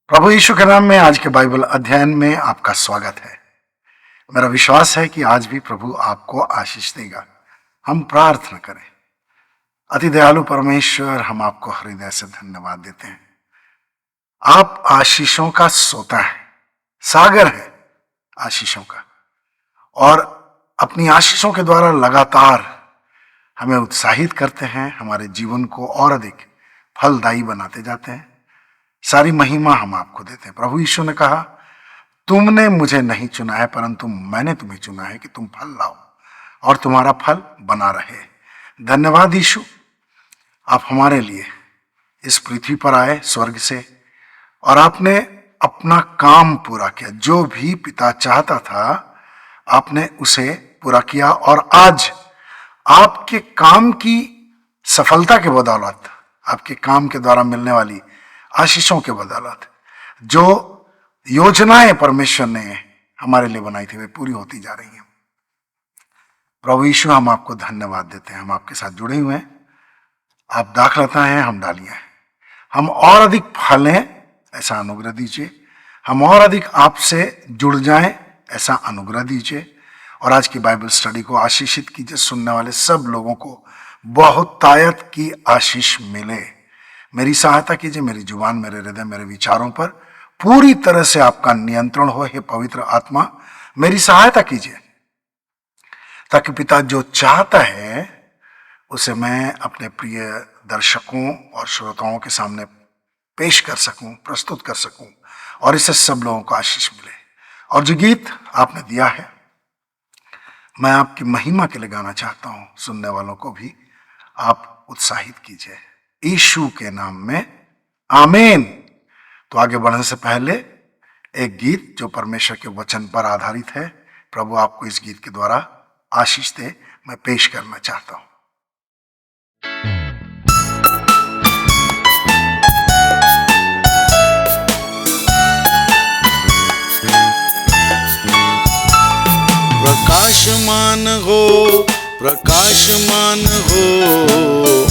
प्रभु यीशु के नाम में आज के बाइबल अध्ययन में आपका स्वागत है। मेरा विश्वास है कि आज भी प्रभु आपको आशीष देगा। हम प्रार्थना करें। अति दयालु परमेश्वर, हम आपको हृदय से धन्यवाद देते हैं। आप आशीषों का सोता है, सागर है आशीषों का, और अपनी आशीषों के द्वारा लगातार हमें उत्साहित करते हैं, हमारे जीवन को और अधिक फलदायी बनाते जाते हैं। सारी महिमा हम आपको देते हैं। प्रभु यीशु ने कहा, तुमने मुझे नहीं चुना है परंतु मैंने तुम्हें चुना है कि तुम फल लाओ और तुम्हारा फल बना रहे। धन्यवाद यीशु, आप हमारे लिए इस पृथ्वी पर आए स्वर्ग से, और आपने अपना काम पूरा किया। जो भी पिता चाहता था आपने उसे पूरा किया, और आज आपके काम की सफलता के बदौलत, आपके काम के द्वारा मिलने वाली आशीषों के बदौलत जो योजनाएं परमेश्वर ने हमारे लिए बनाई थी वे पूरी होती जा रही हैं। प्रभु यीशु, हम आपको धन्यवाद देते हैं। हम आपके साथ जुड़े हुए हैं। आप दाखलता हैं, हम डालियां हैं। हम और अधिक फलें ऐसा अनुग्रह दीजिए। हम और अधिक आपसे जुड़ जाएं ऐसा अनुग्रह दीजिए। और आज की बाइबल स्टडी को आशीषित कीजिए। सुनने वाले सब लोगों को बहुतायत की आशीष मिले। मेरी सहायता कीजिए। मेरी जुबान, मेरे हृदय, मेरे विचारों पर पूरी तरह से आपका नियंत्रण हो। हे पवित्र आत्मा, मेरी सहायता कीजिए ताकि पिता जो चाहता है उसे मैं अपने प्रिय दर्शकों और श्रोताओं के सामने पेश कर सकूं, प्रस्तुत कर सकूं, और इससे सब लोगों को आशीष मिले। और जो गीत आपने दिया है मैं आपकी महिमा के लिए गाना चाहता हूं। सुनने वालों को भी आप उत्साहित कीजिए यीशु के नाम में, आमीन। तो आगे बढ़ने से पहले एक गीत जो परमेश्वर के वचन पर आधारित है, प्रभु आपको इस गीत के द्वारा आशीष दे, मैं पेश करना चाहता हूं। प्रकाशमान हो, प्रकाशमान हो,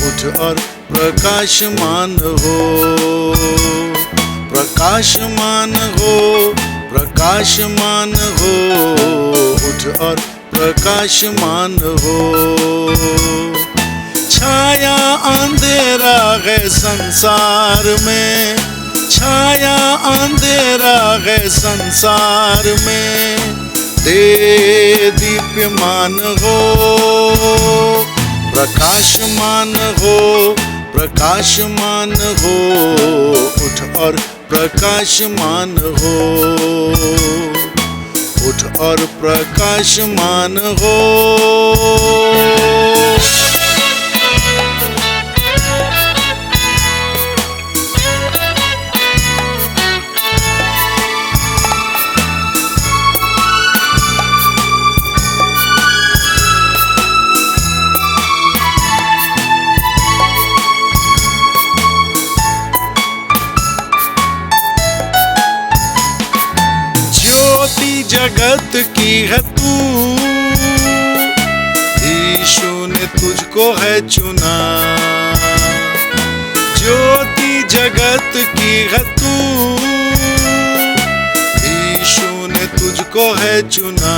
उठ और प्रकाशमान हो। प्रकाशमान हो, प्रकाशमान हो, उठ और प्रकाशमान हो। छाया अंधेरा है संसार में, छाया अंधेरा है संसार में, दे दीप्यमान हो। प्रकाशमान हो, प्रकाशमान हो, उठ और प्रकाशमान हो। उठ और प्रकाशमान हो। जगत की है तू, यीशु ने तुझको है चुना। ज्योति जगत की है तू, यीशु ने तुझको है चुना।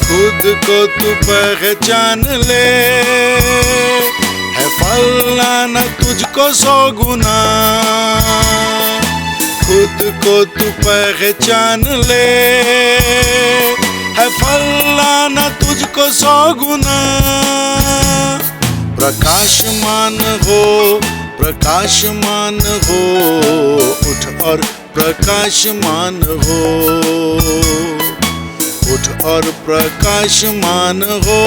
खुद को तू पहचान ले, है फल लाना तुझको 100 गुना। खुद को तू पहचान ले, है फल लाना तुझको 100 गुना। प्रकाशमान हो, प्रकाशमान हो, उठ और प्रकाशमान हो। उठ और प्रकाशमान हो।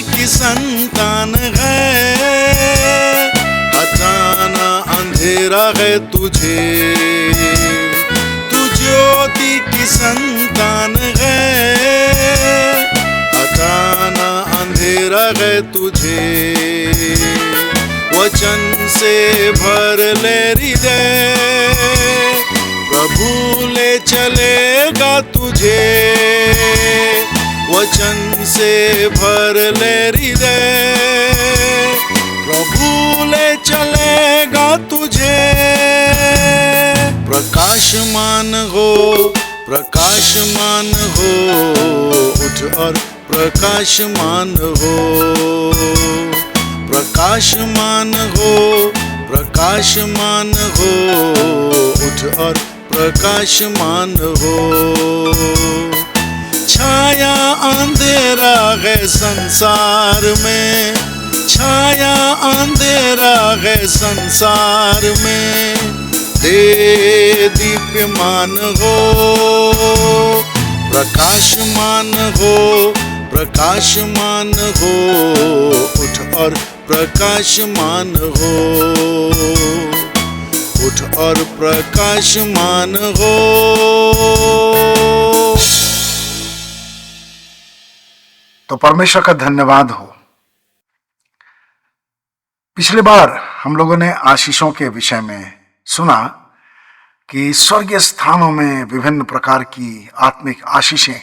की संतान है, हटाना अंधेरा है तुझे। तू ज्योति की संतान तुझे। वचन से भर ले हृदय, प्रभु ले चलेगा तुझे। वचन से भर ले हृदय, प्रभु ले चलेगा तुझे। प्रकाशमान हो, प्रकाशमान हो, उठ और प्रकाशमान हो। प्रकाशमान हो, प्रकाशमान हो, उठ और प्रकाशमान हो। छाया अंधेरा है संसार में, छाया अंधेरा है संसार में, दे दीप्यमान हो। प्रकाशमान हो, प्रकाशमान हो, उठ और प्रकाशमान हो। उठ और प्रकाशमान हो। तो परमेश्वर का धन्यवाद हो। पिछली बार हम लोगों ने आशीषों के विषय में सुना कि स्वर्गीय स्थानों में विभिन्न प्रकार की आत्मिक आशीषें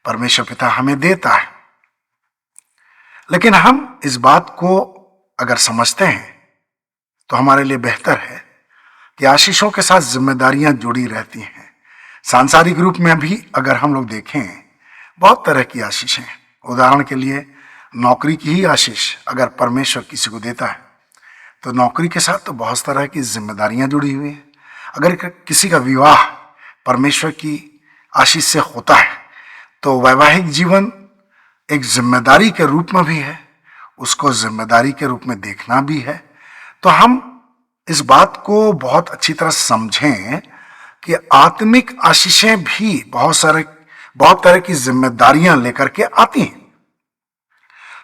परमेश्वर पिता हमें देता है। लेकिन हम इस बात को अगर समझते हैं तो हमारे लिए बेहतर है कि आशीषों के साथ जिम्मेदारियां जुड़ी रहती हैं। सांसारिक रूप में भी अगर हम लोग देखें, बहुत तरह की आशीषें, उदाहरण के लिए नौकरी की ही आशीष अगर परमेश्वर किसी को देता है तो नौकरी के साथ तो बहुत तरह की जिम्मेदारियां जुड़ी हुई हैं। अगर किसी का विवाह परमेश्वर की आशीष से होता है तो वैवाहिक जीवन एक जिम्मेदारी के रूप में भी है, उसको जिम्मेदारी के रूप में देखना भी है। तो हम इस बात को बहुत अच्छी तरह समझें कि आत्मिक आशीषें भी बहुत तरह की जिम्मेदारियां लेकर के आती हैं।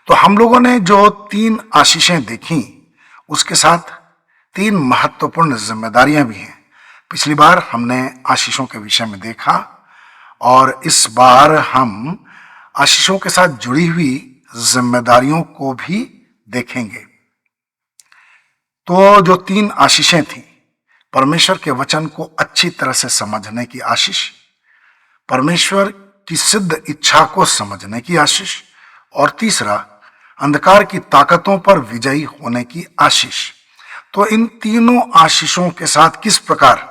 तो हम लोगों ने जो 3 आशीषें देखी उसके साथ 3 महत्वपूर्ण जिम्मेदारियां भी हैं। पिछली बार हमने आशीषों के विषय में देखा और इस बार हम आशीषों के साथ जुड़ी हुई जिम्मेदारियों को भी देखेंगे। तो जो 3 आशीषें थी, परमेश्वर के वचन को अच्छी तरह से समझने की आशीष, परमेश्वर की सिद्ध इच्छा को समझने की आशीष, और तीसरा अंधकार की ताकतों पर विजयी होने की आशीष। तो इन तीनों आशीषों के साथ किस प्रकार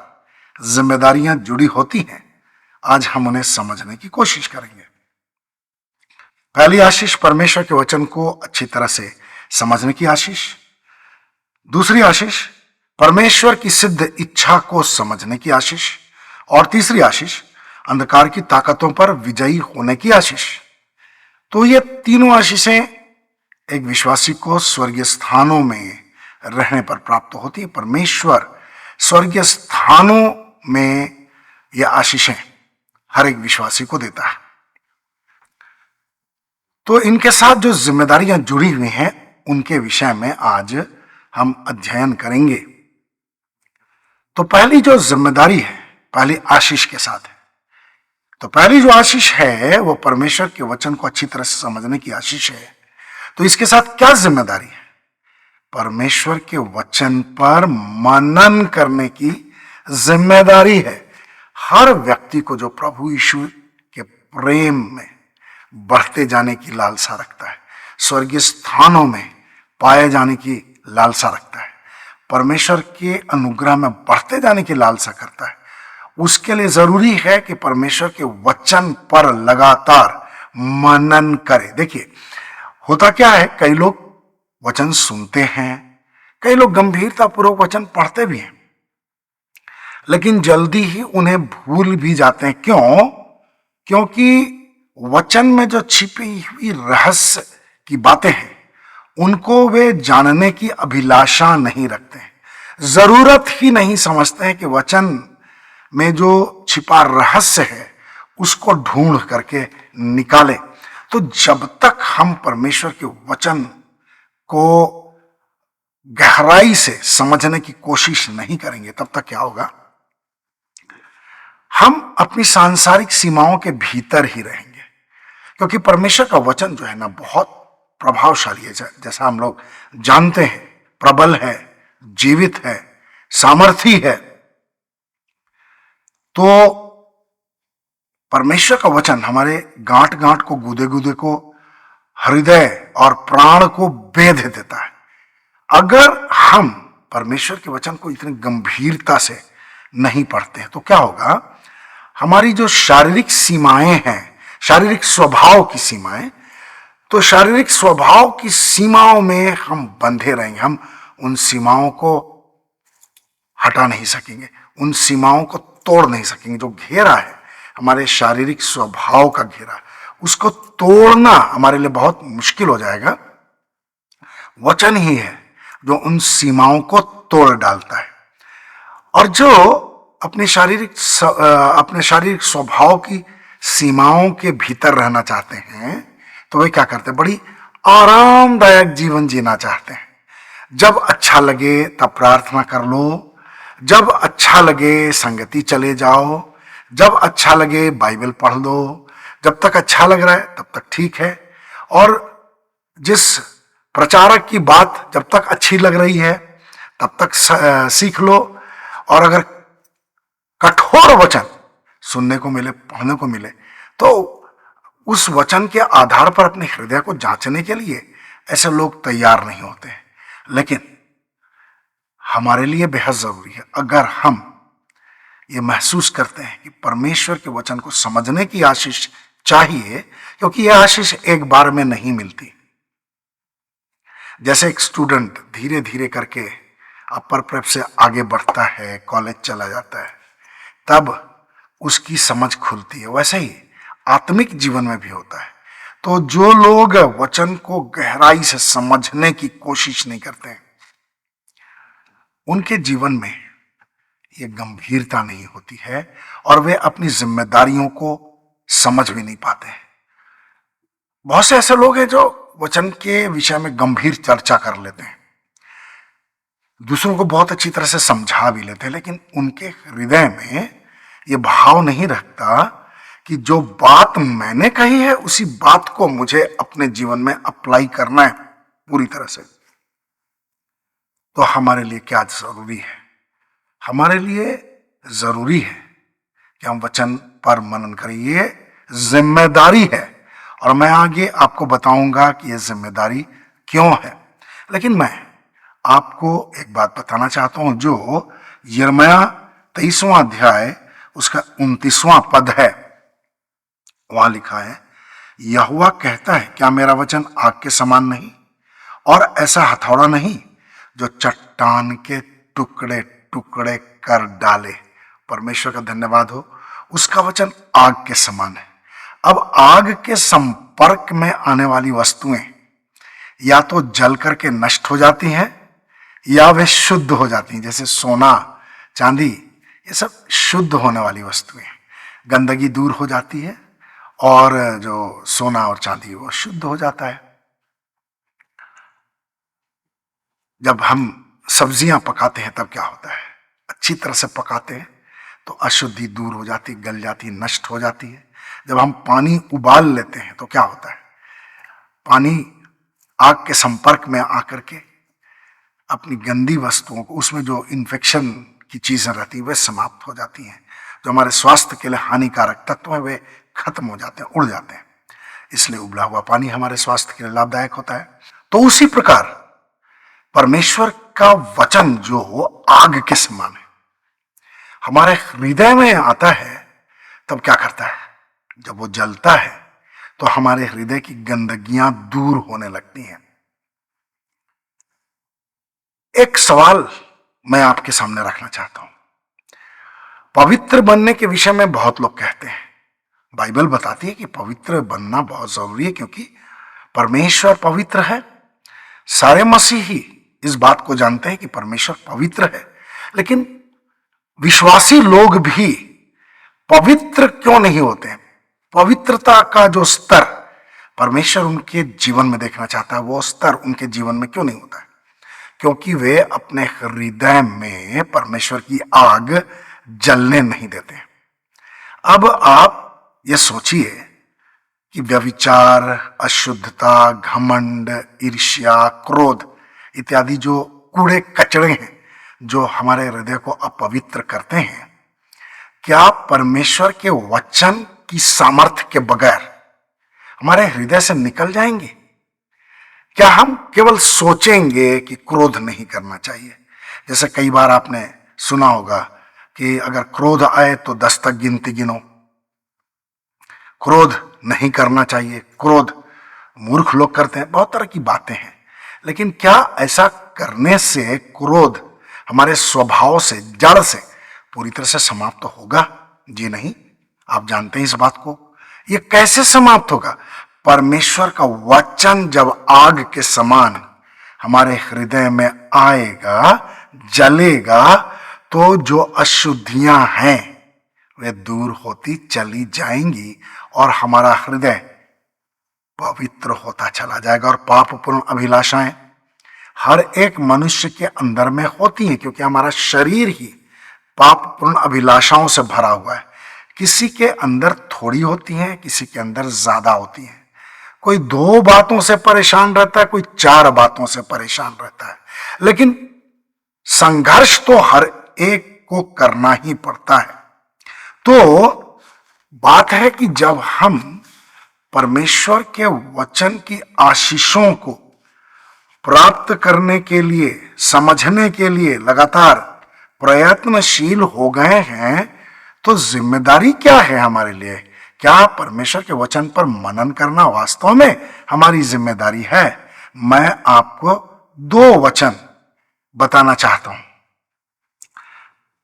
जिम्मेदारियां जुड़ी होती हैं, आज हम उन्हें समझने की कोशिश करेंगे। पहली आशीष परमेश्वर के वचन को अच्छी तरह से समझने की आशीष। दूसरी आशीष परमेश्वर की सिद्ध इच्छा को समझने की आशीष। और तीसरी आशीष अंधकार की ताकतों पर विजयी होने की आशीष। तो ये तीनों आशीषें एक विश्वासी को स्वर्गीय स्थानों में रहने पर प्राप्त होती है। परमेश्वर स्वर्गीय स्थानों में ये आशीषें हर एक विश्वासी को देता है। तो इनके साथ जो जिम्मेदारियां जुड़ी हुई हैं उनके विषय में आज हम अध्ययन करेंगे। तो पहली जो जिम्मेदारी है, पहली आशीष के साथ है। तो पहली जो आशीष है वो परमेश्वर के वचन को अच्छी तरह से समझने की आशीष है। तो इसके साथ क्या जिम्मेदारी है? परमेश्वर के वचन पर मनन करने की जिम्मेदारी है। हर व्यक्ति को जो प्रभु यीशु के प्रेम में बढ़ते जाने की लालसा रखता है, स्वर्गीय स्थानों में पाए जाने की लालसा रखता है, परमेश्वर के अनुग्रह में बढ़ते जाने की लालसा करता है, उसके लिए जरूरी है कि परमेश्वर के वचन पर लगातार मनन करे। देखिए होता क्या है, कई लोग वचन सुनते हैं, कई लोग गंभीरतापूर्वक वचन पढ़ते भी हैं, लेकिन जल्दी ही उन्हें भूल भी जाते हैं। क्यों? क्योंकि वचन में जो छिपी हुई रहस्य की बातें हैं उनको वे जानने की अभिलाषा नहीं रखते हैं, जरूरत ही नहीं समझते हैं कि वचन में जो छिपा रहस्य है उसको ढूंढ करके निकाले। तो जब तक हम परमेश्वर के वचन को गहराई से समझने की कोशिश नहीं करेंगे तब तक क्या होगा, हम अपनी सांसारिक सीमाओं के भीतर ही रहेंगे। क्योंकि परमेश्वर का वचन जो है ना बहुत प्रभावशाली है, जैसा हम लोग जानते हैं, प्रबल है, जीवित है, सामर्थी है। तो परमेश्वर का वचन हमारे गांठ गांठ को, गूदे गूदे को, हृदय और प्राण को बेध देता है। अगर हम परमेश्वर के वचन को इतनी गंभीरता से नहीं पढ़ते हैं तो क्या होगा, हमारी जो शारीरिक सीमाएं हैं, शारीरिक स्वभाव की सीमाएं, तो शारीरिक स्वभाव की सीमाओं में हम बंधे रहेंगे। हम उन सीमाओं को हटा नहीं सकेंगे, उन सीमाओं को तोड़ नहीं सकेंगे। जो घेरा है हमारे शारीरिक स्वभाव का घेरा, उसको तोड़ना हमारे लिए बहुत मुश्किल हो जाएगा। वचन ही है जो उन सीमाओं को तोड़ डालता है। और जो अपने शारीरिक स्वभाव की सीमाओं के भीतर रहना चाहते हैं तो वे क्या करते हैं, बड़ी आरामदायक जीवन जीना चाहते हैं। जब अच्छा लगे तब प्रार्थना कर लो, जब अच्छा लगे संगति चले जाओ, जब अच्छा लगे बाइबल पढ़ लो, जब तक अच्छा लग रहा है तब तक ठीक है। और जिस प्रचारक की बात जब तक अच्छी लग रही है तब तक सीख लो, और अगर कठोर वचन सुनने को मिले, पढ़ने को मिले, तो उस वचन के आधार पर अपने हृदय को जांचने के लिए ऐसे लोग तैयार नहीं होते। लेकिन हमारे लिए बेहद जरूरी है, अगर हम ये महसूस करते हैं कि परमेश्वर के वचन को समझने की आशीष चाहिए, क्योंकि यह आशीष एक बार में नहीं मिलती। जैसे एक स्टूडेंट धीरे धीरे करके अपर प्रेप से आगे बढ़ता है, कॉलेज चला जाता है, तब उसकी समझ खुलती है, वैसे ही आत्मिक जीवन में भी होता है। तो जो लोग वचन को गहराई से समझने की कोशिश नहीं करते हैं, उनके जीवन में ये गंभीरता नहीं होती है और वे अपनी जिम्मेदारियों को समझ भी नहीं पाते हैं। बहुत से ऐसे लोग हैं जो वचन के विषय में गंभीर चर्चा कर लेते हैं, दूसरों को बहुत अच्छी तरह से समझा भी लेते हैं, लेकिन उनके हृदय में ये भाव नहीं रखता कि जो बात मैंने कही है उसी बात को मुझे अपने जीवन में अप्लाई करना है पूरी तरह से। तो हमारे लिए क्या जरूरी है? हमारे लिए जरूरी है कि हम वचन पर मनन करें। ये जिम्मेदारी है और मैं आगे आपको बताऊंगा कि यह जिम्मेदारी क्यों है। लेकिन मैं आपको एक बात बताना चाहता हूं, जो यिर्मयाह 23वां अध्याय उसका 29वां पद है, वहां लिखा है, यहोवा कहता है, क्या मेरा वचन आग के समान नहीं और ऐसा हथौड़ा नहीं जो चट्टान के टुकड़े टुकड़े कर डाले। परमेश्वर का धन्यवाद हो, उसका वचन आग के समान है। अब आग के संपर्क में आने वाली वस्तुएं या तो जल करके नष्ट हो जाती हैं या वे शुद्ध हो जाती हैं। जैसे सोना, चांदी, ये सब शुद्ध होने वाली वस्तुएं, गंदगी दूर हो जाती है और जो सोना और चांदी वो शुद्ध हो जाता है। जब हम सब्जियां पकाते हैं तब क्या होता है, अच्छी तरह से पकाते हैं तो अशुद्धि दूर हो जाती, गल जाती, नष्ट हो जाती है। जब हम पानी उबाल लेते हैं तो क्या होता है, पानी आग के संपर्क में आकर के अपनी गंदी वस्तुओं को, उसमें जो इन्फेक्शन की चीजें रहती है वे समाप्त हो जाती हैं। जो हमारे स्वास्थ्य के लिए हानिकारक तत्व हैं वे खत्म हो जाते हैं, उड़ जाते हैं। इसलिए उबला हुआ पानी हमारे स्वास्थ्य के लिए लाभदायक होता है। तो उसी प्रकार परमेश्वर का वचन जो आग के समान है, हमारे हृदय में आता है, तब क्या करता है, जब वो जलता है तो हमारे हृदय की गंदगियां दूर होने लगती हैं। एक सवाल मैं आपके सामने रखना चाहता हूं। पवित्र बनने के विषय में बहुत लोग कहते हैं, बाइबल बताती है कि पवित्र बनना बहुत जरूरी है क्योंकि परमेश्वर पवित्र है। सारे मसीही इस बात को जानते हैं कि परमेश्वर पवित्र है, लेकिन विश्वासी लोग भी पवित्र क्यों नहीं होते हैं? पवित्रता का जो स्तर परमेश्वर उनके जीवन में देखना चाहता है, वो स्तर उनके जीवन में क्यों नहीं होता है? क्योंकि वे अपने हृदय में परमेश्वर की आग जलने नहीं देते। अब आप ये सोचिए कि व्यभिचार, अशुद्धता, घमंड, ईर्ष्या, क्रोध इत्यादि जो कूड़े कचड़े हैं जो हमारे हृदय को अपवित्र करते हैं, क्या परमेश्वर के वचन की सामर्थ्य के बगैर हमारे हृदय से निकल जाएंगे? क्या हम केवल सोचेंगे कि क्रोध नहीं करना चाहिए? जैसे कई बार आपने सुना होगा कि अगर क्रोध आए तो 10 तक गिनती गिनो, क्रोध नहीं करना चाहिए, क्रोध मूर्ख लोग करते हैं, बहुत तरह की बातें हैं। लेकिन क्या ऐसा करने से क्रोध हमारे स्वभाव से, जड़ से पूरी तरह से समाप्त होगा? जी नहीं। आप जानते हैं इस बात को। ये कैसे समाप्त होगा? परमेश्वर का वचन जब आग के समान हमारे हृदय में आएगा, जलेगा, तो जो अशुद्धियां हैं वे दूर होती चली जाएंगी और हमारा हृदय पवित्र होता चला जाएगा। और पापपूर्ण अभिलाषाएं हर एक मनुष्य के अंदर में होती हैं, क्योंकि हमारा शरीर ही पापपूर्ण अभिलाषाओं से भरा हुआ है। किसी के अंदर थोड़ी होती हैं, किसी के अंदर ज्यादा होती हैं। कोई 2 बातों से परेशान रहता है, कोई 4 बातों से परेशान रहता है। लेकिन संघर्ष तो हर एक को करना ही पड़ता है। तो बात है कि जब हम परमेश्वर के वचन की आशीषों को प्राप्त करने के लिए, समझने के लिए लगातार प्रयत्नशील हो गए हैं, तो जिम्मेदारी क्या है हमारे लिए? क्या परमेश्वर के वचन पर मनन करना वास्तव में हमारी जिम्मेदारी है? मैं आपको 2 वचन बताना चाहता हूं।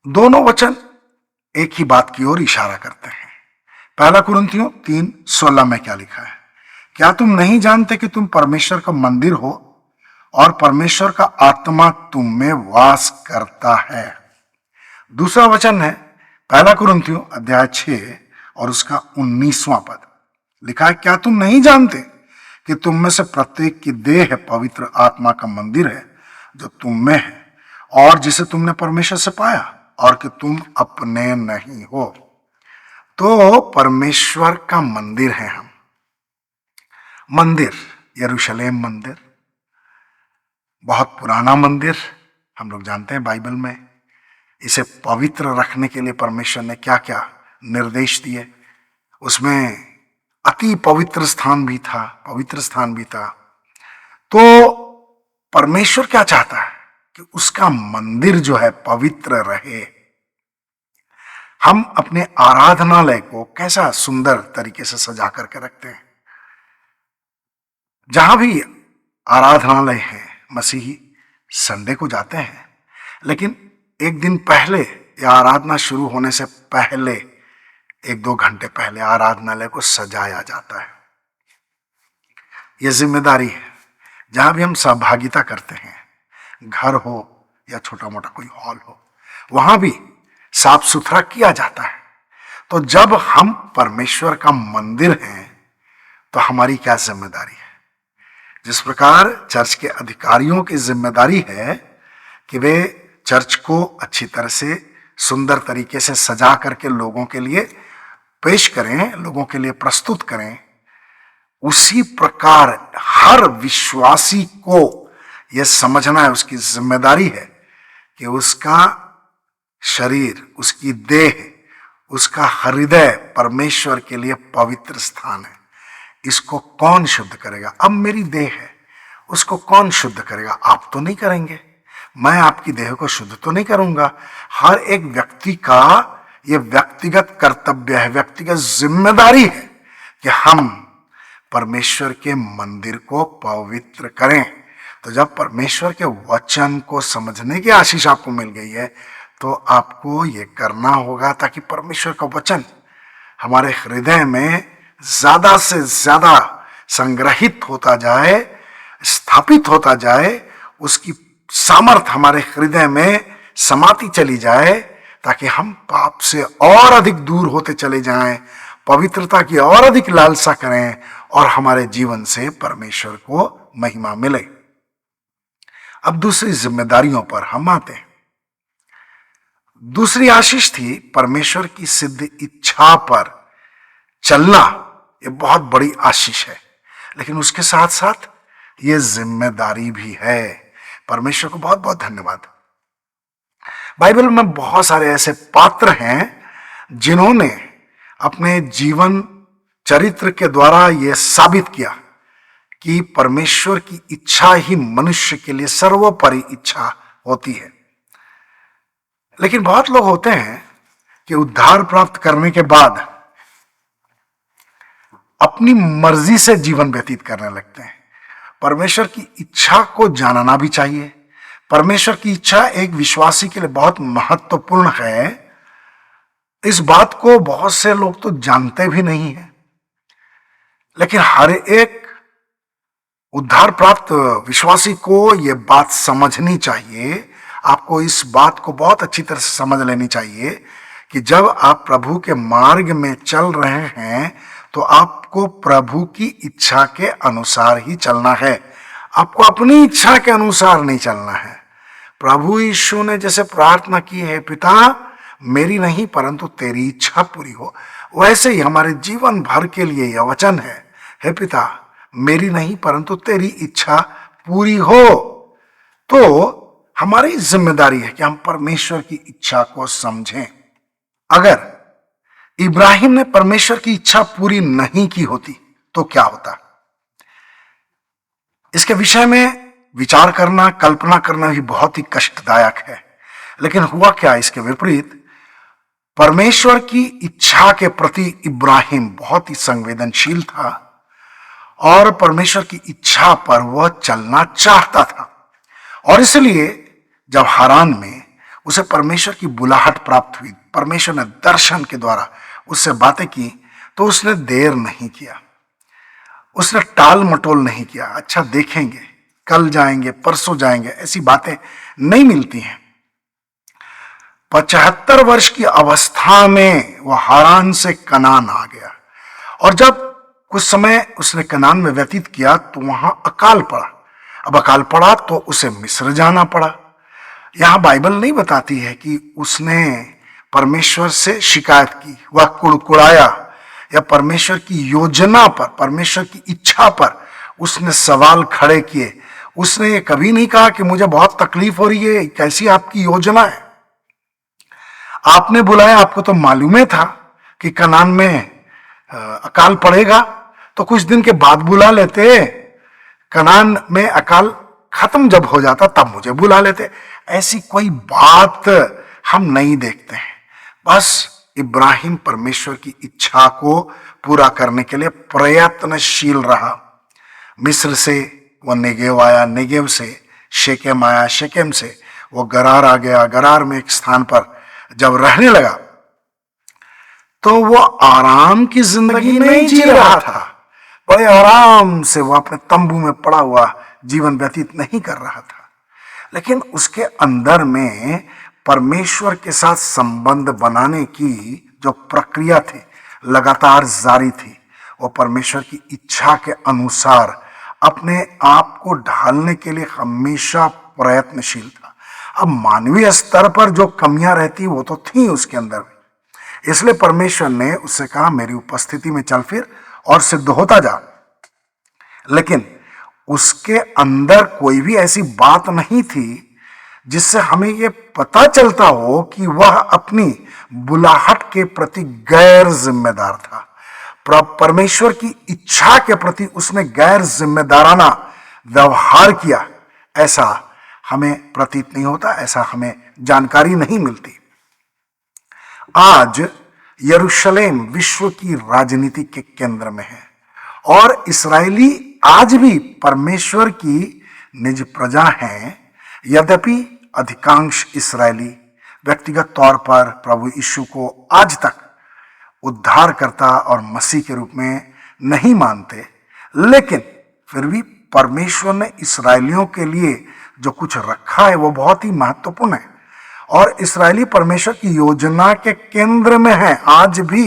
दोनों वचन एक ही बात की ओर इशारा करते हैं। पहला कुरिन्थियों 3:16 में क्या लिखा है? क्या तुम नहीं जानते कि तुम परमेश्वर का मंदिर हो और परमेश्वर का आत्मा तुम में वास करता है? दूसरा वचन है पहला कुरिन्थियों अध्याय 6 और उसका 19वां पद। लिखा है, क्या तुम नहीं जानते कि तुम में से प्रत्येक की देह पवित्र आत्मा का मंदिर है जो तुम में है और जिसे तुमने परमेश्वर से पाया और कि तुम अपने नहीं हो? तो परमेश्वर का मंदिर है हम। मंदिर, यरूशलेम मंदिर, बहुत पुराना मंदिर, हम लोग जानते हैं बाइबल में। इसे पवित्र रखने के लिए परमेश्वर ने क्या क्या निर्देश दिए। उसमें अति पवित्र स्थान भी था, पवित्र स्थान भी था। तो परमेश्वर क्या चाहता है कि उसका मंदिर जो है पवित्र रहे। हम अपने आराधनालय को कैसा सुंदर तरीके से सजा करके रखते हैं। जहां भी आराधनालय है, मसीही संडे को जाते हैं, लेकिन एक दिन पहले या आराधना शुरू होने से पहले 1-2 घंटे पहले आराधनालय को सजाया जाता है। यह जिम्मेदारी है। जहां भी हम सहभागिता करते हैं, घर हो या छोटा मोटा कोई हॉल हो, वहां भी साफ सुथरा किया जाता है। तो जब हम परमेश्वर का मंदिर हैं, तो हमारी क्या जिम्मेदारी है? जिस प्रकार चर्च के अधिकारियों की जिम्मेदारी है कि वे चर्च को अच्छी तरह से सुंदर तरीके से सजा करके लोगों के लिए पेश करें, लोगों के लिए प्रस्तुत करें, उसी प्रकार हर विश्वासी को यह समझना है, उसकी जिम्मेदारी है कि उसका शरीर, उसकी देह, उसका हृदय परमेश्वर के लिए पवित्र स्थान है। इसको कौन शुद्ध करेगा? अब मेरी देह है, उसको कौन शुद्ध करेगा? आप तो नहीं करेंगे, मैं आपकी देह को शुद्ध तो नहीं करूंगा। हर एक व्यक्ति का यह व्यक्तिगत कर्तव्य है, व्यक्तिगत जिम्मेदारी है कि हम परमेश्वर के मंदिर को पवित्र करें। तो जब परमेश्वर के वचन को समझने की आशीष आपको मिल गई है, तो आपको ये करना होगा ताकि परमेश्वर का वचन हमारे हृदय में ज्यादा से ज्यादा संग्रहित होता जाए, स्थापित होता जाए, उसकी सामर्थ हमारे हृदय में समाती चली जाए, ताकि हम पाप से और अधिक दूर होते चले जाएं, पवित्रता की और अधिक लालसा करें और हमारे जीवन से परमेश्वर को महिमा मिले। अब दूसरी जिम्मेदारियों पर हम आते हैं। दूसरी आशीष थी परमेश्वर की सिद्ध इच्छा पर चलना ये बहुत बड़ी आशीष है, लेकिन उसके साथ साथ ये जिम्मेदारी भी है। परमेश्वर को बहुत बहुत धन्यवाद। बाइबल में बहुत सारे ऐसे पात्र हैं जिन्होंने अपने जीवन चरित्र के द्वारा यह साबित किया कि परमेश्वर की इच्छा ही मनुष्य के लिए सर्वोपरि इच्छा होती है। लेकिन बहुत लोग होते हैं कि उद्धार प्राप्त करने के बाद अपनी मर्जी से जीवन व्यतीत करने लगते हैं। परमेश्वर की इच्छा को जानना भी चाहिए। परमेश्वर की इच्छा एक विश्वासी के लिए बहुत महत्वपूर्ण है। इस बात को बहुत से लोग तो जानते भी नहीं है, लेकिन हर एक उद्धार प्राप्त विश्वासी को यह बात समझनी चाहिए। आपको इस बात को बहुत अच्छी तरह से समझ लेनी चाहिए कि जब आप प्रभु के मार्ग में चल रहे हैं तो आपको प्रभु की इच्छा के अनुसार ही चलना है। आपको अपनी इच्छा के अनुसार नहीं चलना है। प्रभु यीशु ने जैसे प्रार्थना की है, पिता मेरी नहीं परंतु तेरी इच्छा पूरी हो, वैसे ही हमारे जीवन भर के लिए यह वचन है, हे पिता मेरी नहीं परंतु तेरी इच्छा पूरी हो। तो हमारी जिम्मेदारी है कि हम परमेश्वर की इच्छा को समझें। अगर इब्राहिम ने परमेश्वर की इच्छा पूरी नहीं की होती तो क्या होता? इसके विषय में विचार करना, कल्पना करना भी बहुत ही कष्टदायक है। लेकिन हुआ क्या? इसके विपरीत परमेश्वर की इच्छा के प्रति इब्राहिम बहुत ही संवेदनशील था और परमेश्वर की इच्छा पर वह चलना चाहता था। और इसलिए जब हारान में उसे परमेश्वर की बुलाहट प्राप्त हुई, परमेश्वर ने दर्शन के द्वारा उससे बातें की, तो उसने देर नहीं किया, उसने टाल मटोल नहीं किया। अच्छा देखेंगे, कल जाएंगे, परसों जाएंगे, ऐसी बातें नहीं मिलती हैं। 75 वर्ष की अवस्था में वह हारान से कनान आ गया और जब कुछ समय उसने कनान में व्यतीत किया तो वहां अकाल पड़ा। अब अकाल पड़ा तो उसे मिस्र जाना पड़ा। यहां बाइबल नहीं बताती है कि उसने परमेश्वर से शिकायत की, वह कुड़कुड़ाया, या परमेश्वर की योजना पर, परमेश्वर की इच्छा पर उसने सवाल खड़े किए। उसने ये कभी नहीं कहा कि मुझे बहुत तकलीफ हो रही है, कैसी आपकी योजना है? आपने बुलाया, आपको तो मालूम ही था कि कनान में अकाल पड़ेगा, तो कुछ दिन के बाद बुला लेते। कनान में अकाल खत्म जब हो जाता तब मुझे बुला लेते। ऐसी कोई बात हम नहीं देखते हैं। बस इब्राहिम परमेश्वर की इच्छा को पूरा करने के लिए प्रयत्नशील रहा। मिस्र से वह नेगेव आया, नेगेव से शेकेम आया, शेकेम से वो गरार आ गया। गरार में एक स्थान पर जब रहने लगा तो वो आराम की जिंदगी नहीं जी रहा था। बड़े आराम से वो अपने तंबू में पड़ा हुआ जीवन व्यतीत नहीं कर रहा था, लेकिन उसके अंदर में परमेश्वर के साथ संबंध बनाने की जो प्रक्रिया थी लगातार जारी थी। वो परमेश्वर की इच्छा के अनुसार अपने आप को ढालने के लिए हमेशा प्रयत्नशील था। अब मानवीय स्तर पर जो कमियां रहती वो तो थी उसके अंदर भी, इसलिए परमेश्वर ने उससे कहा मेरी उपस्थिति में चल फिर और सिद्ध होता जा। लेकिन उसके अंदर कोई भी ऐसी बात नहीं थी जिससे हमें यह पता चलता हो कि वह अपनी बुलाहट के प्रति गैर जिम्मेदार था। परमेश्वर की इच्छा के प्रति उसने गैर जिम्मेदाराना व्यवहार किया, ऐसा हमें प्रतीत नहीं होता, ऐसा हमें जानकारी नहीं मिलती। आज यरूशलेम विश्व की राजनीति के केंद्र में है और इस्राएली आज भी परमेश्वर की निज प्रजा हैं। यद्यपि अधिकांश इस्राएली व्यक्तिगत तौर पर प्रभु यीशु को आज तक उद्धारकर्ता और मसीह के रूप में नहीं मानते, लेकिन फिर भी परमेश्वर ने इस्राएलियों के लिए जो कुछ रखा है वो बहुत ही महत्वपूर्ण है और इस्राएली परमेश्वर की योजना के केंद्र में है आज भी।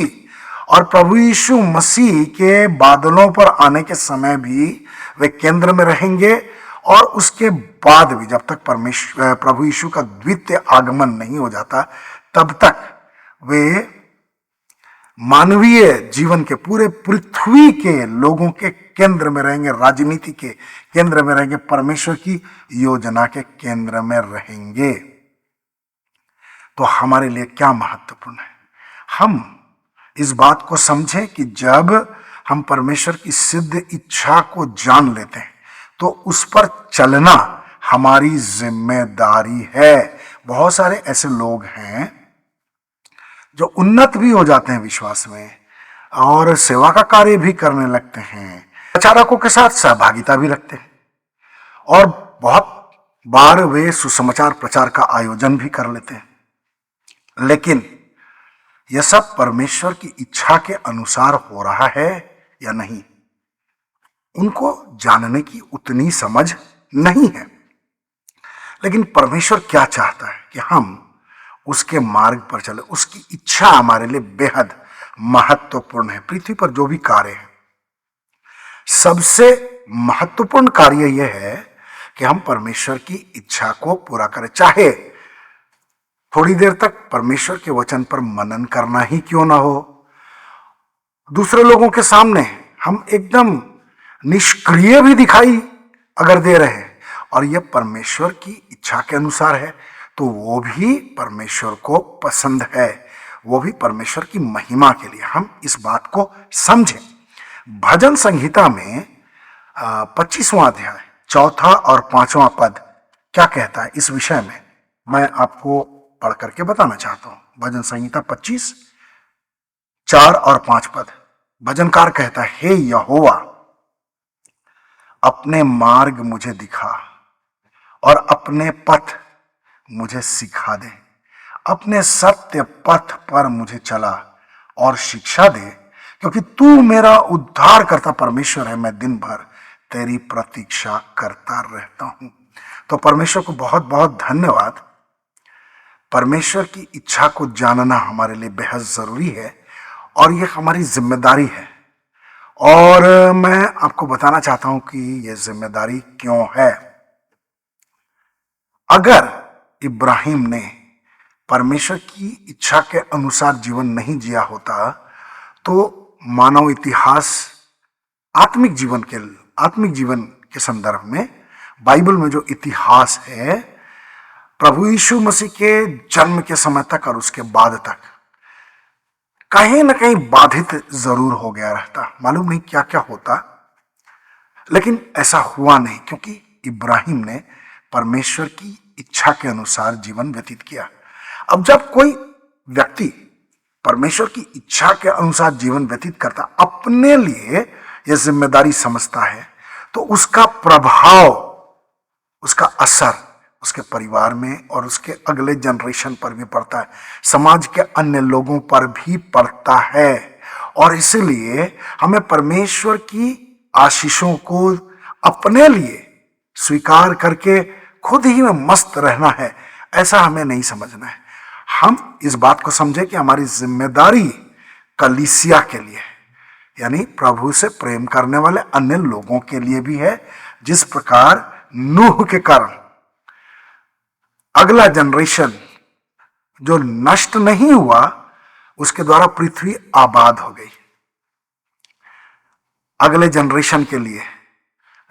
और प्रभु यीशु मसीह के बादलों पर आने के समय भी वे केंद्र में रहेंगे और उसके बाद भी जब तक प्रभु यीशु का द्वितीय आगमन नहीं हो जाता तब तक वे मानवीय जीवन के पूरे पृथ्वी के लोगों के केंद्र में रहेंगे, राजनीति के केंद्र में रहेंगे, परमेश्वर की योजना के केंद्र में रहेंगे, तो हमारे लिए क्या महत्वपूर्ण है? हम इस बात को समझें कि जब हम परमेश्वर की सिद्ध इच्छा को जान लेते हैं तो उस पर चलना हमारी जिम्मेदारी है। बहुत सारे ऐसे लोग हैं जो उन्नत भी हो जाते हैं विश्वास में और सेवा का कार्य भी करने लगते हैं, प्रचारकों के साथ सहभागिता भी रखते हैं और बहुत बार वे सुसमाचार प्रचार का आयोजन भी कर लेते हैं, लेकिन यह सब परमेश्वर की इच्छा के अनुसार हो रहा है या नहीं, उनको जानने की उतनी समझ नहीं है। लेकिन परमेश्वर क्या चाहता है कि हम उसके मार्ग पर चले। उसकी इच्छा हमारे लिए बेहद महत्वपूर्ण है। पृथ्वी पर जो भी कार्य है, सबसे महत्वपूर्ण कार्य यह है कि हम परमेश्वर की इच्छा को पूरा करें, चाहे थोड़ी देर तक परमेश्वर के वचन पर मनन करना ही क्यों ना हो। दूसरे लोगों के सामने हम एकदम निष्क्रिय भी दिखाई अगर दे रहे हैं और यह परमेश्वर की इच्छा के अनुसार है, तो वो भी परमेश्वर को पसंद है, वो भी परमेश्वर की महिमा के लिए। हम इस बात को समझें। भजन संहिता में 25वां अध्याय 4 और 5वां पद क्या कहता है इस विषय में, मैं आपको पढ़ करके बताना चाहता हूं। भजन संहिता 25 4 और 5 पद। भजनकार कहता है, हे यहोवा, अपने मार्ग मुझे दिखा और अपने पथ मुझे सिखा दे। अपने सत्य पथ पर मुझे चला और शिक्षा दे, क्योंकि तू मेरा उद्धार करता परमेश्वर है। मैं दिन भर तेरी प्रतीक्षा करता रहता हूं। तो परमेश्वर को बहुत बहुत धन्यवाद। परमेश्वर की इच्छा को जानना हमारे लिए बेहद जरूरी है और यह हमारी जिम्मेदारी है। और मैं आपको बताना चाहता हूं कि यह जिम्मेदारी क्यों है। अगर इब्राहिम ने परमेश्वर की इच्छा के अनुसार जीवन नहीं जिया होता तो मानव इतिहास आत्मिक जीवन के संदर्भ में बाइबल में जो इतिहास है, प्रभु यीशु मसीह के जन्म के समय तक और उसके बाद तक कहीं ना कहीं बाधित जरूर हो गया रहता। मालूम नहीं क्या क्या होता, लेकिन ऐसा हुआ नहीं, क्योंकि इब्राहिम ने परमेश्वर की इच्छा के अनुसार जीवन व्यतीत किया। अब जब कोई व्यक्ति परमेश्वर की इच्छा के अनुसार जीवन व्यतीत करता, अपने लिए यह जिम्मेदारी समझता है, तो उसका प्रभाव, उसका असर उसके परिवार में और उसके अगले जनरेशन पर भी पड़ता है, समाज के अन्य लोगों पर भी पड़ता है। और इसलिए हमें परमेश्वर की आशीषों को अपने लिए स्वीकार करके खुद ही में मस्त रहना है, ऐसा हमें नहीं समझना है। हम इस बात को समझे कि हमारी जिम्मेदारी कलीसिया के लिए, यानी प्रभु से प्रेम करने वाले अन्य लोगों के लिए भी है। जिस प्रकार नूह के कारण अगला जनरेशन जो नष्ट नहीं हुआ, उसके द्वारा पृथ्वी आबाद हो गई। अगले जनरेशन के लिए,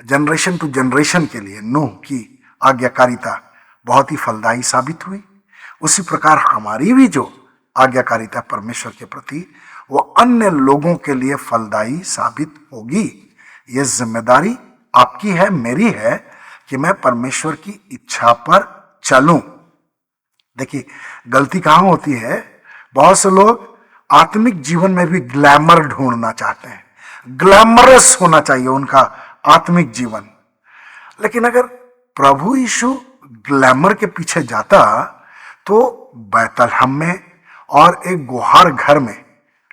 जनरेशन टू जनरेशन के लिए नूह की आज्ञाकारिता बहुत ही फलदायी साबित हुई। उसी प्रकार हमारी भी जो आज्ञाकारिता परमेश्वर के प्रति, वो अन्य लोगों के लिए फलदायी साबित होगी। यह जिम्मेदारी आपकी है, मेरी है, कि मैं परमेश्वर की इच्छा पर चलूं। देखिए, गलती कहां होती है, बहुत से लोग आत्मिक जीवन में भी ग्लैमर ढूंढना चाहते हैं, ग्लैमरस होना चाहिए उनका आत्मिक जीवन। लेकिन अगर प्रभु यीशु ग्लैमर के पीछे जाता तो बैतलहम में और एक गुहार घर में,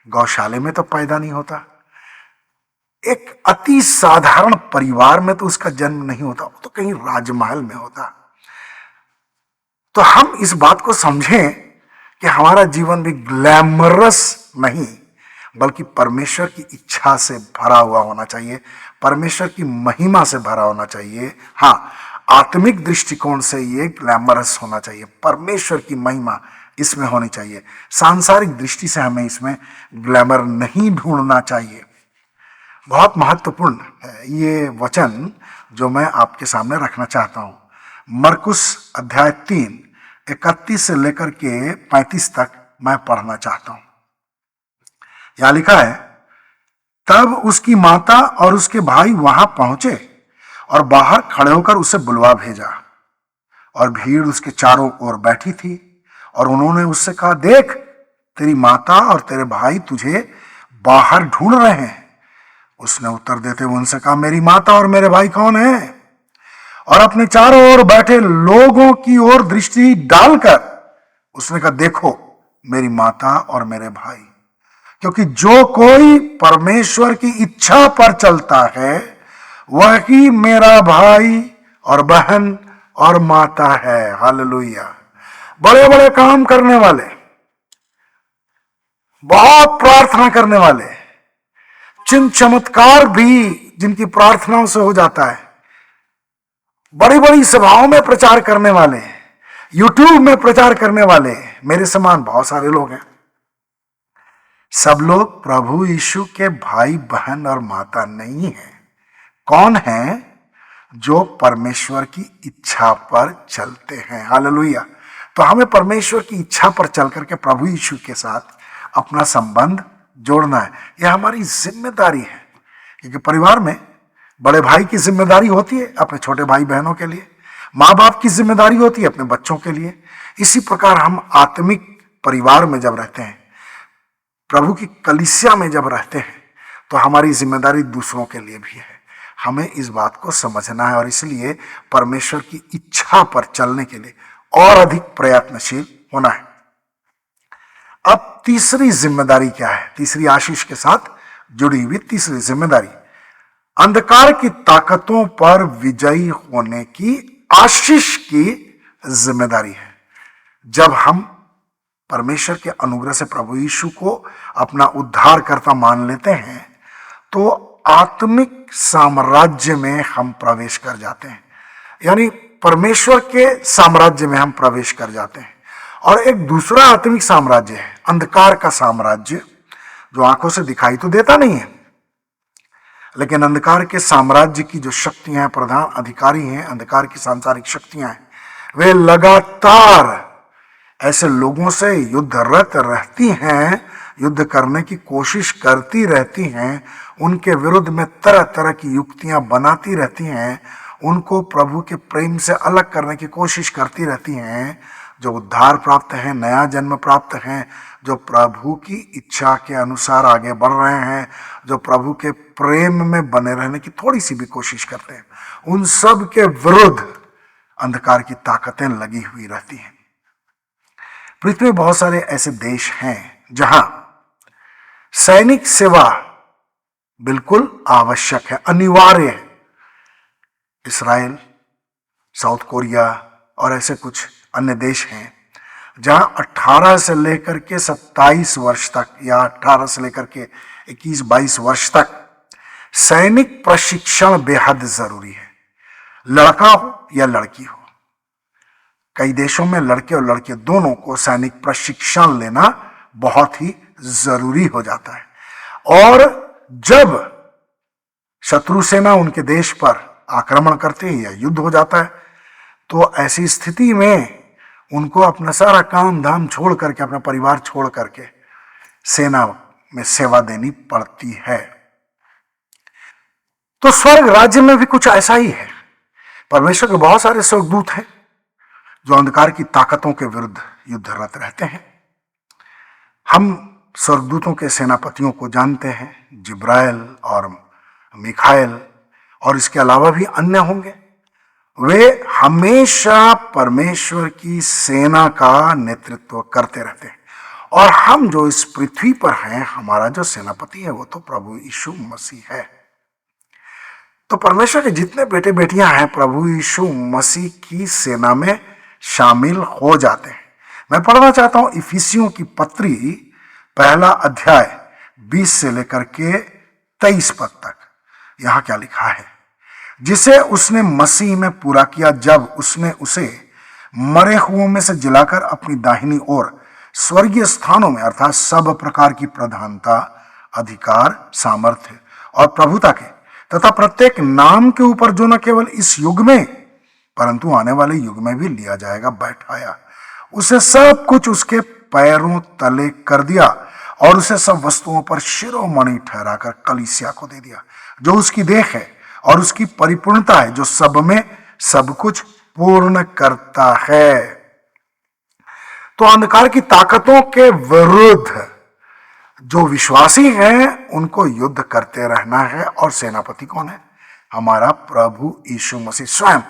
गौशाले में तो पैदा नहीं होता, एक अति साधारण परिवार में तो उसका जन्म नहीं होता, वो तो कहीं राजमहल में होता। तो हम इस बात को समझें कि हमारा जीवन भी ग्लैमरस नहीं, बल्कि परमेश्वर की इच्छा से भरा हुआ होना चाहिए, परमेश्वर की महिमा से भरा होना चाहिए। हाँ, आत्मिक दृष्टिकोण से ये ग्लैमरस होना चाहिए, परमेश्वर की महिमा इसमें होनी चाहिए। सांसारिक दृष्टि से हमें इसमें ग्लैमर नहीं ढूंढना चाहिए। बहुत महत्वपूर्ण है ये वचन जो मैं आपके सामने रखना चाहता हूं। मरकुस अध्याय 3 31 से लेकर के 35 तक मैं पढ़ना चाहता हूं। यहां लिखा है, तब उसकी माता और उसके भाई वहां पहुंचे और बाहर खड़े होकर उसे बुलवा भेजा, और भीड़ उसके चारों ओर बैठी थी, और उन्होंने उससे कहा, देख तेरी माता और तेरे भाई तुझे बाहर ढूंढ रहे हैं। उसने उत्तर देते हुए उनसे कहा, मेरी माता और मेरे भाई कौन है? और अपने चारों ओर बैठे लोगों की ओर दृष्टि डालकर उसने कहा, देखो मेरी माता और मेरे भाई, क्योंकि जो कोई परमेश्वर की इच्छा पर चलता है वही मेरा भाई और बहन और माता है। हालेलुया। बड़े बड़े काम करने वाले, बहुत प्रार्थना करने वाले, चिन्ह चमत्कार भी जिनकी प्रार्थनाओं से हो जाता है, बड़ी बड़ी सभाओं में प्रचार करने वाले, यूट्यूब में प्रचार करने वाले, मेरे समान बहुत सारे लोग हैं। सब लोग प्रभु यीशु के भाई बहन और माता नहीं है। कौन है? जो परमेश्वर की इच्छा पर चलते हैं। हालेलुया। तो हमें परमेश्वर की इच्छा पर चल करके प्रभु यीशु के साथ अपना संबंध जोड़ना है। यह हमारी जिम्मेदारी है, क्योंकि परिवार में बड़े भाई की जिम्मेदारी होती है अपने छोटे भाई बहनों के लिए, माँ बाप की जिम्मेदारी होती है अपने बच्चों के लिए। इसी प्रकार हम आत्मिक परिवार में जब रहते हैं, प्रभु की कलीसिया में जब रहते हैं, तो हमारी जिम्मेदारी दूसरों के लिए भी है। हमें इस बात को समझना है, और इसलिए परमेश्वर की इच्छा पर चलने के लिए और अधिक प्रयत्नशील होना है। अब तीसरी जिम्मेदारी क्या है? तीसरी आशीष के साथ जुड़ी हुई तीसरी जिम्मेदारी अंधकार की ताकतों पर विजयी होने की आशीष की जिम्मेदारी है। जब हम परमेश्वर के अनुग्रह से प्रभु यीशु को अपना उद्धारकर्ता मान लेते हैं, तो आत्मिक साम्राज्य में हम प्रवेश कर जाते हैं, यानी परमेश्वर के साम्राज्य में हम प्रवेश कर जाते हैं। और एक दूसरा आत्मिक साम्राज्य है, अंधकार का साम्राज्य, जो आंखों से दिखाई तो देता नहीं है, लेकिन अंधकार के साम्राज्य की जो शक्तियां हैं, प्रधान अधिकारी हैं, अंधकार की सांसारिक शक्तियां हैं, वे लगातार ऐसे लोगों से युद्धरत रहती हैं, युद्ध करने की कोशिश करती रहती हैं, उनके विरुद्ध में तरह तरह की युक्तियां बनाती रहती हैं, उनको प्रभु के प्रेम से अलग करने की कोशिश करती रहती हैं। जो उद्धार प्राप्त हैं, नया जन्म प्राप्त हैं, जो प्रभु की इच्छा के अनुसार आगे बढ़ रहे हैं, जो प्रभु के प्रेम में बने रहने की थोड़ी सी भी कोशिश करते हैं, उन सब के विरुद्ध अंधकार की ताकतें लगी हुई रहती हैं। पृथ्वी में बहुत सारे ऐसे देश हैं जहां सैनिक सेवा बिल्कुल आवश्यक है, अनिवार्य है। इस्राएल, साउथ कोरिया और ऐसे कुछ अन्य देश हैं जहां 18 से लेकर के 27 वर्ष तक या 18 से लेकर के 21-22 वर्ष तक सैनिक प्रशिक्षण बेहद जरूरी है, लड़का हो या लड़की हो। कई देशों में लड़के और लड़के दोनों को सैनिक प्रशिक्षण लेना बहुत ही जरूरी हो जाता है। और जब शत्रु सेना उनके देश पर आक्रमण करती है या युद्ध हो जाता है, तो ऐसी स्थिति में उनको अपना सारा काम धाम छोड़ करके, अपना परिवार छोड़ करके सेना में सेवा देनी पड़ती है। तो स्वर्ग राज्य में भी कुछ ऐसा ही है। परमेश्वर के बहुत सारे स्वर्गदूत हैं जो अंधकार की ताकतों के विरुद्ध युद्धरत रहते हैं। हम स्वर्गदूतों के सेनापतियों को जानते हैं, जिब्राइल और मिखाएल, और इसके अलावा भी अन्य होंगे। वे हमेशा परमेश्वर की सेना का नेतृत्व करते रहते हैं। और हम जो इस पृथ्वी पर हैं, हमारा जो सेनापति है वो तो प्रभु यीशु मसीह है। तो परमेश्वर के जितने बेटे बेटियां हैं, प्रभु यीशु मसीह की सेना में शामिल हो जाते हैं। मैं पढ़ना चाहता हूं इफिसियों की पत्री, पहला अध्याय 20 से लेकर के 23 पद तक। यहां क्या लिखा है? जिसे उसने मसीह में पूरा किया, जब उसने उसे मरे हुओं में से जिलाकर अपनी दाहिनी ओर स्वर्गीय स्थानों में अर्थात सब प्रकार की प्रधानता, अधिकार, सामर्थ्य और प्रभुता के तथा प्रत्येक नाम के ऊपर जो न केवल इस युग में परंतु आने वाले युग में भी लिया जाएगा बैठाया। उसे सब कुछ उसके पैरों तले कर दिया और उसे सब वस्तुओं पर शिरोमणि ठहराकर कलीसिया को दे दिया, जो उसकी देह है और उसकी परिपूर्णता है, जो सब में सब कुछ पूर्ण करता है। तो अंधकार की ताकतों के विरुद्ध जो विश्वासी हैं उनको युद्ध करते रहना है। और सेनापति कौन है? हमारा प्रभु यीशु मसीह स्वयं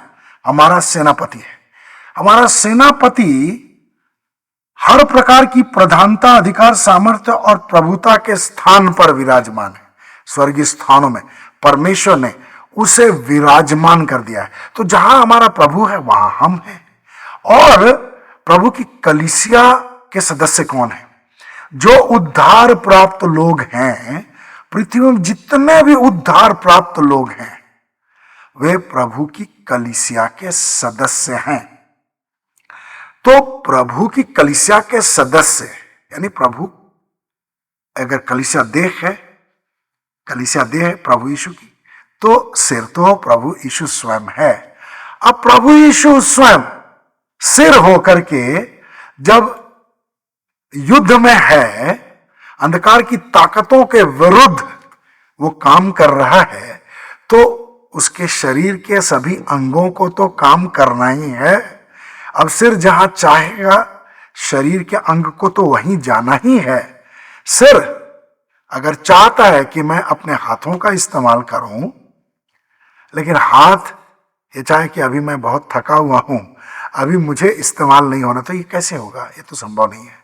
हमारा सेनापति है। हमारा सेनापति हर प्रकार की प्रधानता, अधिकार, सामर्थ्य और प्रभुता के स्थान पर विराजमान है। स्वर्गीय स्थानों में परमेश्वर ने उसे विराजमान कर दिया है। तो जहां हमारा प्रभु है वहां हम हैं। और प्रभु की कलीसिया के सदस्य कौन है? जो उद्धार प्राप्त लोग हैं, पृथ्वी में जितने भी उद्धार प्राप्त लोग हैं वे प्रभु की कलीसिया के सदस्य हैं। तो प्रभु की कलीसिया के सदस्य यानी प्रभु, अगर कलीसिया देह है, कलीसिया देह है प्रभु यीशु की, तो सिर तो प्रभु यीशु स्वयं है। अब प्रभु यीशु स्वयं सिर होकर के जब युद्ध में है, अंधकार की ताकतों के विरुद्ध वो काम कर रहा है, तो उसके शरीर के सभी अंगों को तो काम करना ही है। अब सिर जहां चाहेगा शरीर के अंग को तो वहीं जाना ही है। सिर अगर चाहता है कि मैं अपने हाथों का इस्तेमाल करूं, लेकिन हाथ ये चाहे कि अभी मैं बहुत थका हुआ हूं, अभी मुझे इस्तेमाल नहीं होना, तो ये कैसे होगा? ये तो संभव नहीं है।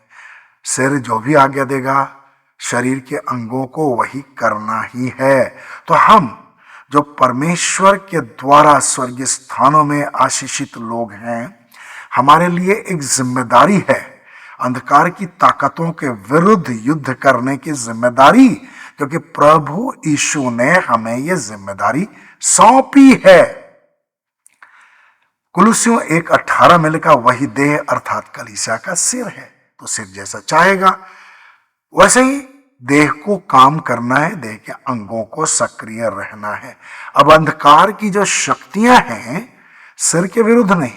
सिर जो भी आज्ञा देगा शरीर के अंगों को वही करना ही है। तो हम जो परमेश्वर के द्वारा स्वर्गीय स्थानों में आशीषित लोग हैं, हमारे लिए एक जिम्मेदारी है अंधकार की ताकतों के विरुद्ध युद्ध करने की जिम्मेदारी, क्योंकि प्रभु यीशु ने हमें यह जिम्मेदारी सौंपी है। कुलुस्सियों 1:18 में लिखा, वही देह अर्थात कलीसिया का सिर है। तो सिर जैसा चाहेगा वैसे ही देह को काम करना है, देह के अंगों को सक्रिय रहना है। अब अंधकार की जो शक्तियां हैं सिर के विरुद्ध नहीं,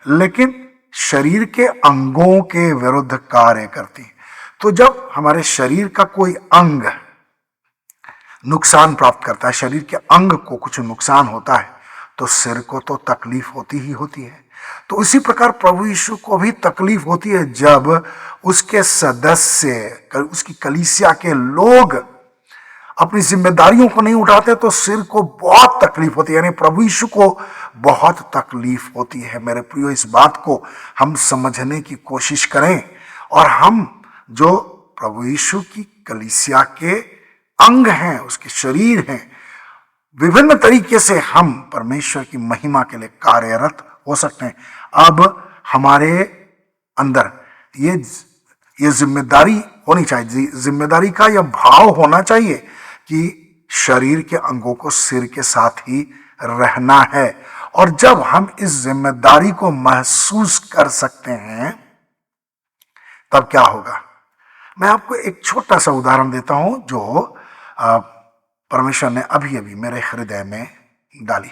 लेकिन शरीर के अंगों के विरुद्ध कार्य करती। तो जब हमारे शरीर का कोई अंग नुकसान प्राप्त करता है, शरीर के अंग को कुछ नुकसान होता है, तो सिर को तो तकलीफ होती ही होती है। तो उसी प्रकार प्रभु यीशु को भी तकलीफ होती है जब उसके सदस्य, उसकी कलीसिया के लोग अपनी जिम्मेदारियों को नहीं उठाते, तो सिर को बहुत तकलीफ होती है, यानी प्रभु यीशु को बहुत तकलीफ होती है। मेरे प्रियो, इस बात को हम समझने की कोशिश करें और हम जो प्रभु यीशु की कलीसिया के अंग हैं, उसके शरीर हैं, विभिन्न तरीके से हम परमेश्वर की महिमा के लिए कार्यरत हो सकते हैं। अब हमारे अंदर ये जिम्मेदारी होनी चाहिए, जिम्मेदारी का यह भाव होना चाहिए कि शरीर के अंगों को सिर के साथ ही रहना है। और जब हम इस जिम्मेदारी को महसूस कर सकते हैं तब क्या होगा? मैं आपको एक छोटा सा उदाहरण देता हूं जो परमेश्वर ने अभी अभी मेरे हृदय में डाली।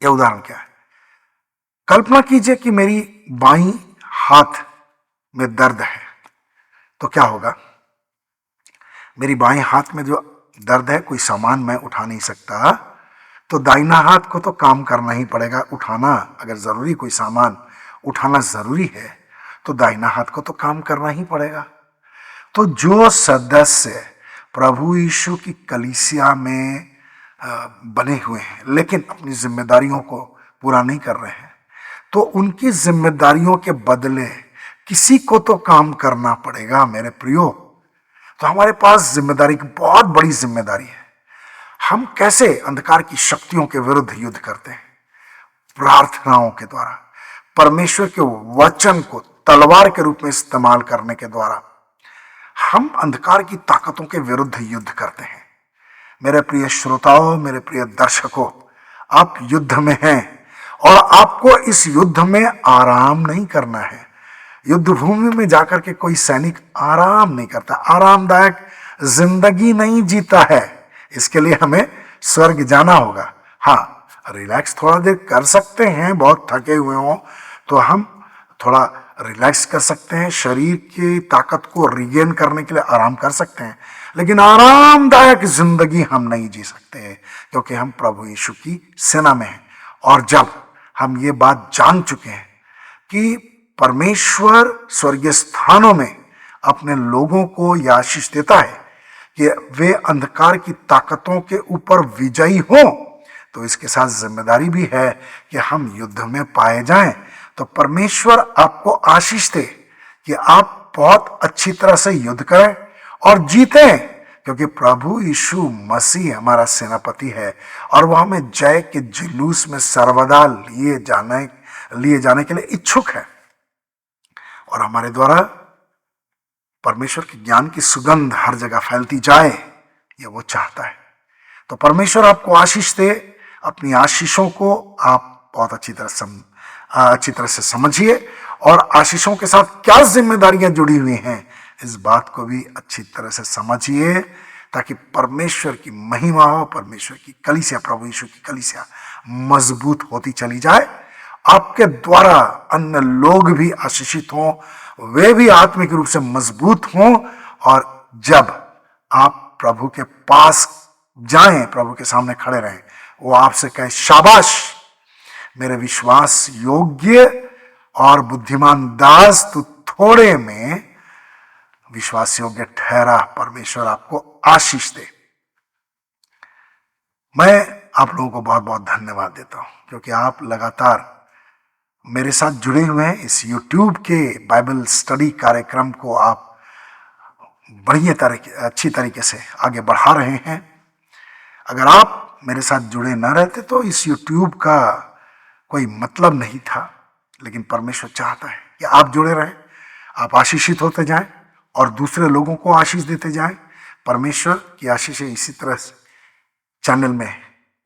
यह उदाहरण क्या है? कल्पना कीजिए कि मेरी बाईं हाथ में दर्द है, तो क्या होगा? मेरी बाएं हाथ में जो दर्द है, कोई सामान मैं उठा नहीं सकता, तो दाहिना हाथ को तो काम करना ही पड़ेगा। उठाना अगर जरूरी, कोई सामान उठाना जरूरी है, तो दाहिना हाथ को तो काम करना ही पड़ेगा। तो जो सदस्य प्रभु यीशु की कलीसिया में बने हुए हैं लेकिन अपनी जिम्मेदारियों को पूरा नहीं कर रहे हैं, तो उनकी जिम्मेदारियों के बदले किसी को तो काम करना पड़ेगा। मेरे प्रियो, तो हमारे पास जिम्मेदारी की बहुत बड़ी जिम्मेदारी है। हम कैसे अंधकार की शक्तियों के विरुद्ध युद्ध करते हैं? प्रार्थनाओं के द्वारा, परमेश्वर के वचन को तलवार के रूप में इस्तेमाल करने के द्वारा हम अंधकार की ताकतों के विरुद्ध युद्ध करते हैं। मेरे प्रिय श्रोताओं, मेरे प्रिय दर्शकों, आप युद्ध में हैं और आपको इस युद्ध में आराम नहीं करना है। युद्ध भूमि में जाकर के कोई सैनिक आराम नहीं करता, आरामदायक जिंदगी नहीं जीता है। इसके लिए हमें स्वर्ग जाना होगा। हाँ, रिलैक्स थोड़ा देर कर सकते हैं, बहुत थके हुए हो तो हम थोड़ा रिलैक्स कर सकते हैं, शरीर की ताकत को रिगेन करने के लिए आराम कर सकते हैं, लेकिन आरामदायक जिंदगी हम नहीं जी सकते हैं, क्योंकि हम प्रभु यीशु की सेना में हैं। और जब हम ये बात जान चुके हैं कि परमेश्वर स्वर्गीय स्थानों में अपने लोगों को यह आशीष देता है कि वे अंधकार की ताकतों के ऊपर विजयी हों, तो इसके साथ जिम्मेदारी भी है कि हम युद्ध में पाए जाएं। तो परमेश्वर आपको आशीष दे कि आप बहुत अच्छी तरह से युद्ध करें और जीतें, क्योंकि प्रभु यीशु मसीह हमारा सेनापति है और वह हमें जय के जुलूस में सर्वदा लिए जाने के लिए इच्छुक है। और हमारे द्वारा परमेश्वर के ज्ञान की सुगंध हर जगह फैलती जाए, ये वो चाहता है। तो परमेश्वर आपको आशीष दे। अपनी आशीषों को आप बहुत अच्छी तरह से समझिए और आशीषों के साथ क्या जिम्मेदारियां जुड़ी हुई हैं, इस बात को भी अच्छी तरह से समझिए, ताकि परमेश्वर की महिमा हो, परमेश्वर की कलीसिया, प्रभु यीशु की कलीसिया मजबूत होती चली जाए। आपके द्वारा अन्य लोग भी आशीषित हों, वे भी आत्मिक रूप से मजबूत हों, और जब आप प्रभु के पास जाएं, प्रभु के सामने खड़े रहें, वो आपसे कहे, शाबाश मेरे विश्वास योग्य और बुद्धिमान दास, तू थोड़े में विश्वास योग्य ठहरा। परमेश्वर आपको आशीष दे। मैं आप लोगों को बहुत बहुत धन्यवाद देता हूं, क्योंकि आप लगातार मेरे साथ जुड़े हुए हैं। इस YouTube के बाइबल स्टडी कार्यक्रम को आप अच्छी तरीके से आगे बढ़ा रहे हैं। अगर आप मेरे साथ जुड़े न रहते तो इस YouTube का कोई मतलब नहीं था, लेकिन परमेश्वर चाहता है कि आप जुड़े रहें, आप आशीषित होते जाएं और दूसरे लोगों को आशीष देते जाएं। परमेश्वर की आशीषें इसी तरह से चैनल में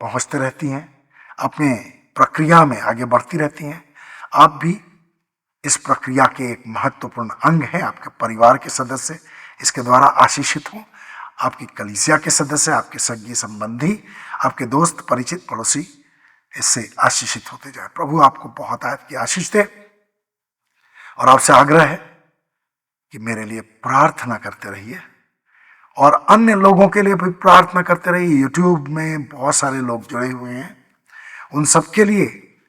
पहुंचते रहती हैं, अपने प्रक्रिया में आगे बढ़ती रहती हैं। आप भी इस प्रक्रिया के एक महत्वपूर्ण अंग हैं। आपके परिवार के सदस्य इसके द्वारा आशीषित हों, आपकी कलीसिया के सदस्य, आपके सगी संबंधी, आपके दोस्त, परिचित, पड़ोसी इससे आशीषित होते जाए। प्रभु आपको बहुत आयत की आशीष दे। और आपसे आग्रह है कि मेरे लिए प्रार्थना करते रहिए और अन्य लोगों के लिए भी प्रार्थना करते रहिए। YouTube में बहुत सारे लोग जुड़े हुए हैं, उन सबके लिए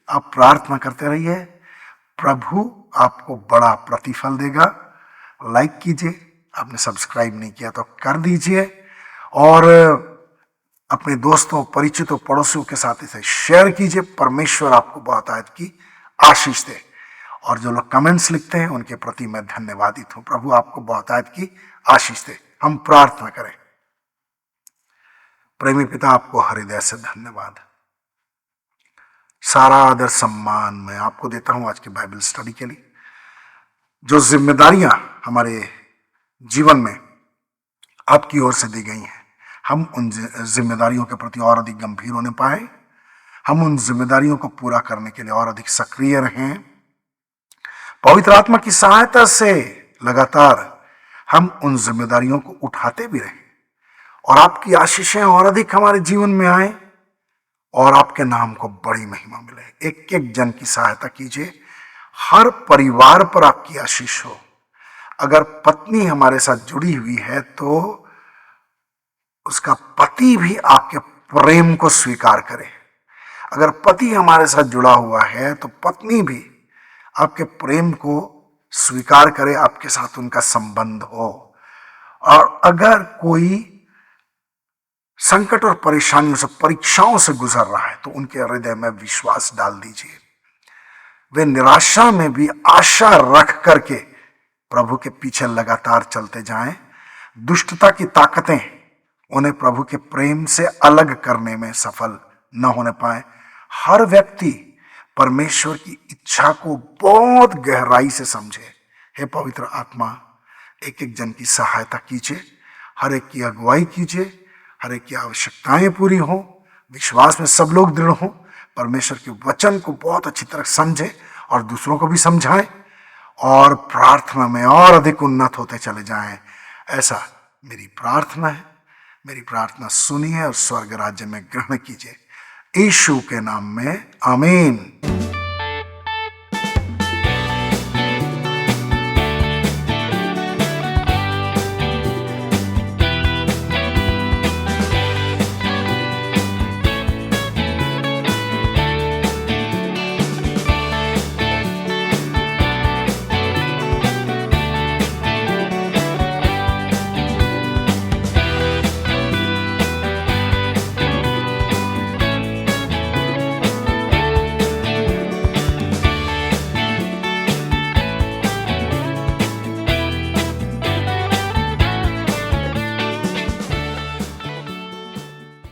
आप प्रार्थना करते रहिए। प्रभु आपको बड़ा प्रतिफल देगा। लाइक कीजिए, आपने सब्सक्राइब नहीं किया तो कर दीजिए, और अपने दोस्तों, परिचितों, पड़ोसियों के साथ इसे शेयर कीजिए। परमेश्वर आपको बहुत आयत की आशीष दे। और जो लोग कमेंट्स लिखते हैं उनके प्रति मैं धन्यवादित हूं। प्रभु आपको बहुत आयत की आशीष दे। हम प्रार्थना करें। प्रेमी पिता, आपको हृदय से धन्यवाद, सारा आदर सम्मान मैं आपको देता हूं आज के बाइबल स्टडी के लिए। जो जिम्मेदारियां हमारे जीवन में आपकी ओर से दी गई हैं, हम उन जिम्मेदारियों के प्रति और अधिक गंभीर होने पाए, हम उन जिम्मेदारियों को पूरा करने के लिए और अधिक सक्रिय रहें। पवित्र आत्मा की सहायता से लगातार हम उन जिम्मेदारियों को उठाते भी रहें, और आपकी आशीषें और अधिक हमारे जीवन में आए और आपके नाम को बड़ी महिमा मिले। एक एक जन की सहायता कीजिए, हर परिवार पर आपकी आशीष हो। अगर पत्नी हमारे साथ जुड़ी हुई है तो उसका पति भी आपके प्रेम को स्वीकार करे। अगर पति हमारे साथ जुड़ा हुआ है तो पत्नी भी आपके प्रेम को स्वीकार करे, आपके साथ उनका संबंध हो। और अगर कोई संकट और परेशानियों से, परीक्षाओं से गुजर रहा है तो उनके हृदय में विश्वास डाल दीजिए। वे निराशा में भी आशा रख करके प्रभु के पीछे लगातार चलते जाएं। दुष्टता की ताकतें उन्हें प्रभु के प्रेम से अलग करने में सफल न होने पाए। हर व्यक्ति परमेश्वर की इच्छा को बहुत गहराई से समझे। हे पवित्र आत्मा, एक एक जन की सहायता कीजिए, हर एक की अगुवाई कीजिए, हर एक की आवश्यकताएं पूरी हों, विश्वास में सब लोग दृढ़ हों, परमेश्वर के वचन को बहुत अच्छी तरह समझें और दूसरों को भी समझाएं, और प्रार्थना में और अधिक उन्नत होते चले जाएं, ऐसा मेरी प्रार्थना है। मेरी प्रार्थना सुनिए और स्वर्ग राज्य में ग्रहण कीजिए, यीशु के नाम में आमीन।